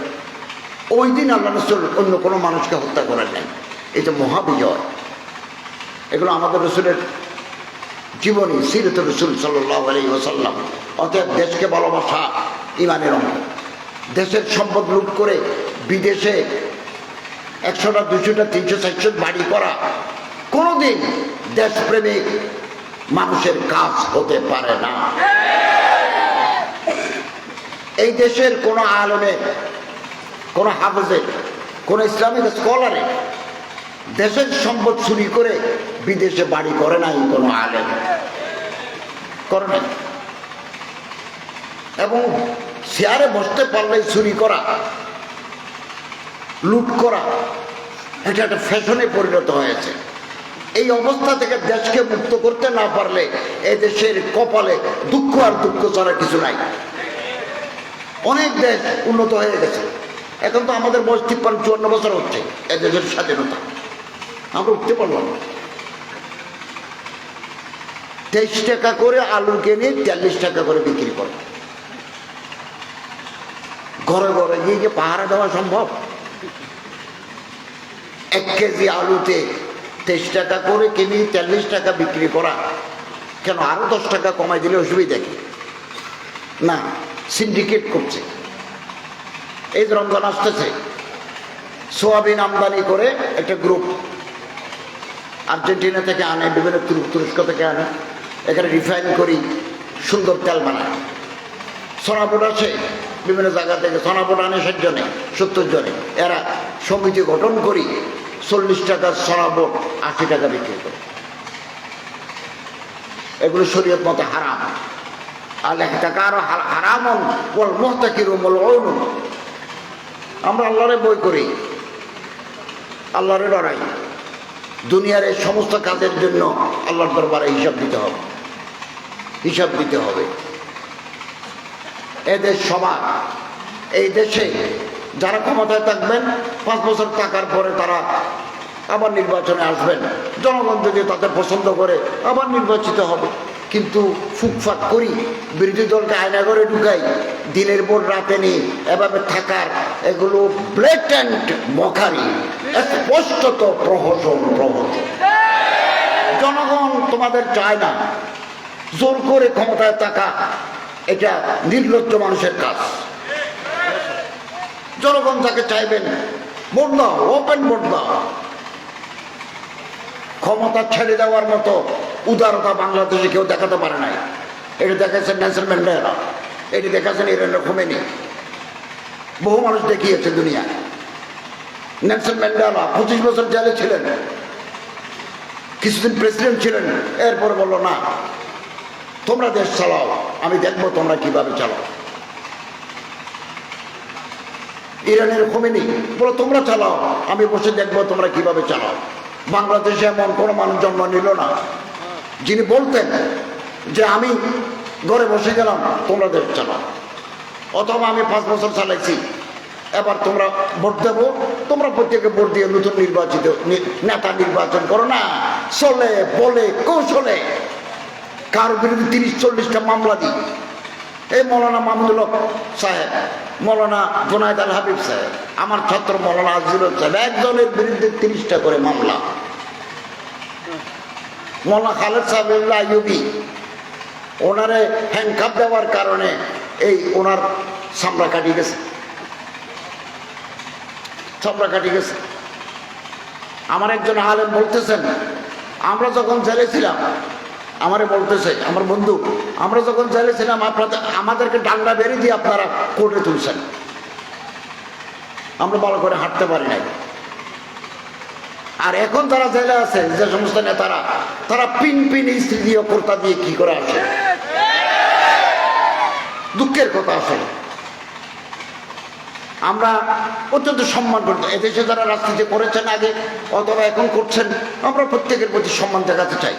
ওই দিন আল্লাহ রাসূল অন্য কোনো মানুষকে হত্যা করেন নাই। এটা মহাবিজয়। এগুলো আমাদের রাসূলের জীবনী, সিরাত রাসূল সাল্লাল্লাহু আলাইহি ওয়াসাল্লাম। অতএব দেশকে ভালোবাসা ইমানের অঙ্গ। দেশের সম্পদ লুট করে বিদেশে 100টা 200টা 300 400 বাড়ি করা কোনোদিন দেশপ্রেমিক মানুষের কাজ হতে পারে না। এই দেশের কোনো আলেমের, কোনো হাফেজের, কোনো ইসলামিক স্কলারের দেশের সম্পদ চুরি করে বিদেশে বাড়ি করে নাই কোনো আলেম, করে নাই। এবং চেয়ারে বসতে পারলে চুরি করা, লুট করা, এটা একটা ফ্যাশনে পরিণত হয়েছে। এই অবস্থা থেকে দেশকে মুক্ত করতে না পারলে এই দেশের কপালে দুঃখ আর দুঃখ ছাড়া কিছু নাই। অনেক দেশ উন্নত হয়ে গেছে, এখন তো আমাদের বয়স 53-54 বছর হচ্ছে এই দেশের স্বাধীনতা, আমরা উঠতে পারলাম না। 23 টাকা করে আলু কিনে 43 টাকা করে বিক্রি করে, ঘরে ঘরে গিয়ে পাহারা দেওয়া সম্ভব? 1 কেজি আলুতে 23 টাকা করে কিনে 43 টাকা বিক্রি করা, কেন আরো 10 টাকা কমাই দিলে অসুবিধা কি? না, সিন্ডিকেট করছে। এই যে রমজান আসতেছে, সোয়াবিন আমদানি করে একটা গ্রুপ আর্জেন্টিনা থেকে আনে, বিভিন্ন তুরস্ক থেকে আনে, এখানে রিফাইন করি সুন্দর তেল বানায়। সোনাবোট আসে বিভিন্ন জায়গা থেকে, সোনাবোট আনে 60 জনে 70 জনে, এরা সমিতি গঠন করি 40 টাকা সোনাবোট 80 টাকা বিক্রি করে। এগুলো শরীয়ত মতে হারাম। আমরা আল্লাহরে বই করি, আল্লাহরে ডরাই। দুনিয়ার এই সমস্ত কাজের জন্য আল্লাহর দরবারে হিসাব দিতে হবে, হিসাব দিতে হবে। এদেশ সবার, এই দেশে যারা ক্ষমতায় থাকবেন 5 বছর থাকার পরে তারা আবার নির্বাচনে আসবেন, জনগণ যদি তাদের পছন্দ করে আবার নির্বাচিত হবে। কিন্তু ফুকফাক করি, বিরোধী দলকে আয়না করে ঢুকাই, দিনের পর রাতে নিয়ে এভাবে থাকার, এগুলো ব্ল্যাটেন্ট মখারি, স্পষ্টত প্রহসন। জনগণ তোমাদের চায় না, জোর করে ক্ষমতায় থাকা এটা নির্লজ্জ মানুষের কাজ। জনগণ তাকে চাইবেন, ভোট দাও, ওপেন ভোট দাও। ক্ষমতা ছেড়ে দেওয়ার মতো উদারতা বাংলাদেশে কেউ দেখাতে পারে নাই। এটা দেখাচ্ছেন নেলসন ম্যান্ডেলা, এটি দেখাচ্ছেন ইরানের খোমেনি, বহু মানুষ দেখিয়েছে দুনিয়ায়। নেলসন ম্যান্ডেলা 25 বছর জেলে ছিলেন, কিছুদিন প্রেসিডেন্ট ছিলেন, এরপর বললো না, তোমরা দেশ চালাও, আমি দেখবো তোমরা কিভাবে চালাও। ইরানের খোমেনি বলো তোমরা চালাও, আমি বসে দেখবো তোমরা কিভাবে চালাও। বাংলাদেশে এমন কোনো মানুষ জন্ম নিল না যিনি বলতেন যে আমি ঘরে বসে গেলাম, তোমরা দেশ চালাও, অথবা আমি 5 বছর চালাইছি, এবার তোমরা ভোট দেবো, তোমরা প্রত্যেকে ভোট দিয়ে নতুন নির্বাচিত নেতা নির্বাচন করো না। চলে বলে কৌশলে কার বিরুদ্ধে 30-40টা মামলা দিই। এই মৌলানা মাহমুদুল হক সাহেব, মৌলানা জুনায়েদ আল হাবিব সাহেব, আমার ছাত্র মৌলানা আজিজুল সাহেব, একজনের বিরুদ্ধে 30টা করে মামলা। মৌলানা খালেদ সাহেব আইয়ুবী, ওনারে হ্যান্ডকাপ দেওয়ার কারণে এই ওনার চামড়া কাটিয়ে গেছে, চামড়া কাটিয়ে গেছে। আমার একজন আলেম বলতেছেন, আমরা যখন জেলে ছিলাম, আমারে বলতেছে আমার বন্ধু, আমরা যখন জেলে ছিলাম আপনাদের আমাদেরকে ডান্ডা বেরিয়ে দিয়ে আপনারা কোর্টে তুলছেন, আমরা ভালো করে হাঁটতে পারি নাই। আর এখন তারা জেলে আছে যে সমস্ত নেতারা, তারা পিন পিন স্ত্রী দিয়ে কর্তা দিয়ে কি করে আসে। দুঃখের কথা আসলে আমরা অত্যন্ত সম্মান করতে, এদেশে যারা রাজনীতি করেছেন আগে অথবা এখন করছেন, আমরা প্রত্যেকের প্রতি সম্মান দেখাতে চাই,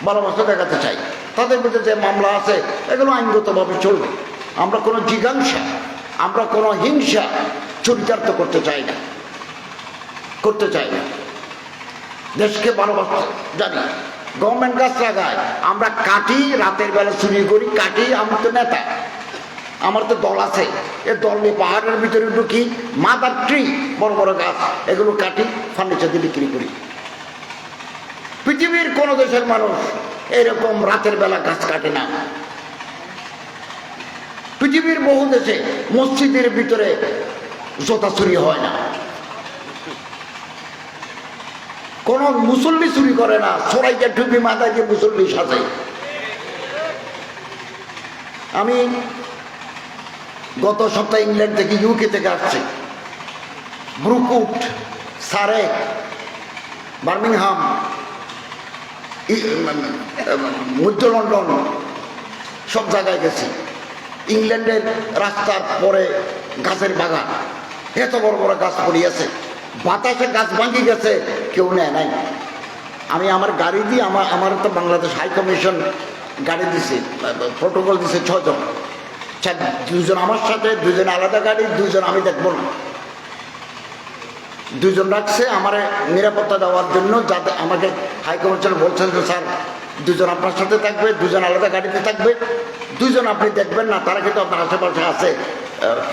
ভালোবাসা দেখাতে চাই। তাদের মধ্যে যে মামলা আছে এগুলো আইনগতভাবে চলবে। আমরা কোনো জিজ্ঞাসা, আমরা কোনো হিংসা চরিতার্থ করতে চাই না, করতে চাই না। দেশকে ভালোবাসতে জানি। গভর্নমেন্ট গাছ লাগায়, আমরা কাটি, রাতের বেলা চুরি করি, কাটি। আমি তো নেতা, আমার তো দল আছে, এ দল নিয়ে পাহাড়ের ভিতরে ঢুকি, মাদার ট্রি বড় বড় গাছ, এগুলো কাটি, ফার্নিচার দিয়ে বিক্রি করি। পৃথিবীর কোন দেশের মানুষ এরকম রাতের বেলা গাছ কাটে না। পৃথিবীর বহু দেশে মসজিদের ভিতরে জোতা চুরি হয় না, কোন মুসল্লি চুরি করে না, সরাইকে টুপি মাথায় দিয়ে মুসল্লি সাজে। আমি গত সপ্তাহে ইংল্যান্ড থেকে ইউকে থেকে আসছি। ব্রুকউড, সারে, বার্মিংহাম, মধ্য লন্ডন সব জায়গায় গেছি। ইংল্যান্ডের রাস্তার পরে গাছের বাগান, এত বড় বড় গাছ পড়িয়েছে, বাতাসে গাছ ভাঙি গেছে, কেউ নেয় নাই। আমি আমার গাড়ি দিয়ে, আমার তো বাংলাদেশ হাই কমিশন গাড়ি দিছে, প্রোটোকল দিছে 6 জন, 2 জন আমার সাথে, 2 জন আলাদা গাড়ি, 2 জন আমি দেখবো না, 2 জন রাখছে আমার নিরাপত্তা দেওয়ার জন্য, যাতে আমাকে হাই কমিশন বলছেন যে স্যার 2 জন আপনার সাথে থাকবে, 2 জন আলাদা গাড়িতে থাকবে, 2 জন আপনি দেখবেন না, তারা কিন্তু আপনার আশেপাশে আছে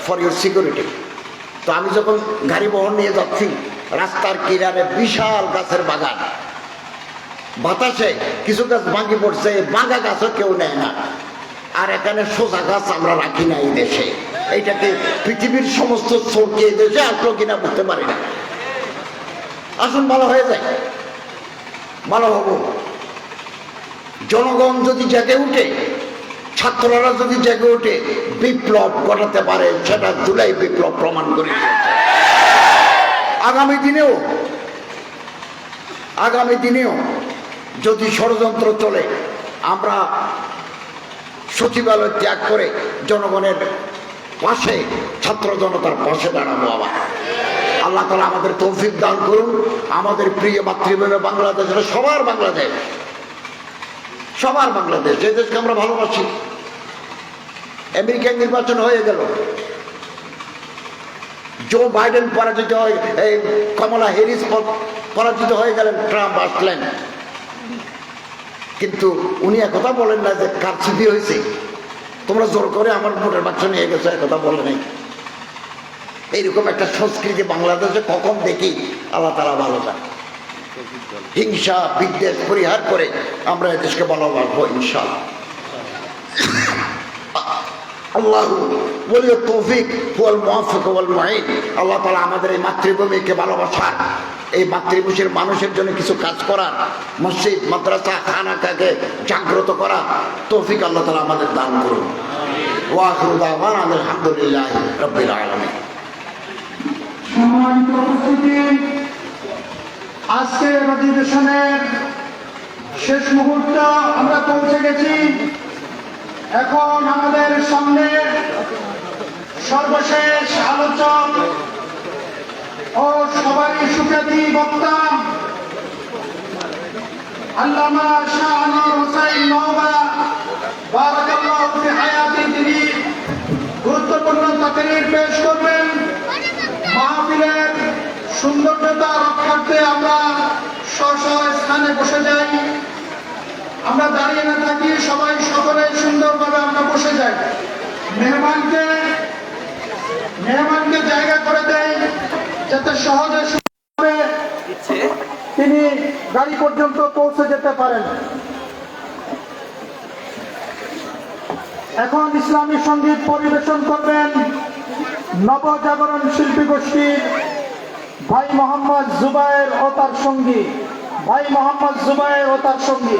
ফর ইউর সিকিউরিটি। তো আমি যখন গাড়ি বহন নিয়ে যাচ্ছি, রাস্তার কিনারে বিশাল গাছের বাগান, বাতাসে কিছু গাছ ভাঙি পড়ছে, ভাঙা গাছও কেউ নেয় না। আর এখানে সোজা গাছ আমরা রাখি না এই দেশে। এইটাকে পৃথিবীর সমস্ত চোরকে এই দেশে আসলো কিনা বুঝতে পারি না। আসুন ভালো হয়ে যায়, ভালো হব। জনগণ যদি জেগে উঠে, ছাত্ররা যদি জেগে উঠে, বিপ্লব ঘটাতে পারে, সেটা জুলাই বিপ্লব প্রমাণ করে দিয়েছে। আগামী দিনেও যদি ষড়যন্ত্র চলে, আমরা সচিবালয় ত্যাগ করে জনগণের পাশে, ছাত্র জনতার পাশে দাঁড়াবো। আবার আল্লাহ তাআলা আমাদের তৌফিক দান করুন। আমাদের প্রিয় মাতৃভূমি বাংলাদেশ, সবার বাংলাদেশ, সবার বাংলাদেশ, যে দেশকে আমরা ভালোবাসি। আমেরিকায় নির্বাচন হয়ে গেল, জো বাইডেন পরাজিত হয়ে, এই কমলা হ্যারিস পরাজিত হয়ে গেলেন, ট্রাম্প আসলেন। কিন্তু উনি একথা বলেন না যে কারচুপি হয়েছে, তোমরা জোর করে আমার ভোটের বাক্স নিয়ে গেছো, একথা বলে নাই। এইরকম একটা সংস্কৃতি বাংলাদেশে কখন দেখি, আল্লাহ তাআলা ভালো জানে। হিংসা বিদ্বেষ পরিহার করে আমরা এই দেশকে ভালোবাসবো ইনশাআল্লাহ। আল্লাহু ওয়ালিয়ুত তৌফিক ওয়াল মুওয়াফিক ওয়াল মুঈন। আল্লাহ তাআলা আমাদের এই মাতৃভূমিকে ভালোবাসার, এই মাতৃভূমির মানুষের জন্য কিছু কাজ করার, মসজিদ, মাদ্রাসা, খানাকাকে জাগ্রত করা তৌফিক আল্লাহ তাআলা আমাদের দান করুন। ওয়া আখিরু দাওয়ানা আলহামদুলিল্লাহি রাব্বিল আলামিন। সম্মানিত উপস্থিতি, আজকের অধিবেশনের শেষ মুহূর্ত আমরা পৌঁছে গেছি। এখন আমাদের সামনে সর্বশেষ আলোচক ও সবারই সুখ্যাতি বক্তা আল্লামা শাহ আনোয়ার হোসেন নওবা বারাকাল্লাহু ফি হায়াতি, তিনি গুরুত্বপূর্ণ তাকরীর পেশ করবেন। মাহফিলের সৌন্দর্যতা রক্ষার্থে আমরা স্ব স্থানে বসে যাই, আমরা দাঁড়িয়ে না থাকি, সবাই সকলে সুন্দরভাবে আমরা বসে যাই। মেহমানকে জায়গা করে দেয় যাতে সহজে তিনি গাড়ি পর্যন্ত পৌঁছে যেতে পারেন। এখন ইসলামী সঙ্গীত পরিবেশন করবেন নবজাগরণ শিল্পী গোষ্ঠীর ভাই মোহাম্মদ জুবায়ের ও তার সঙ্গী।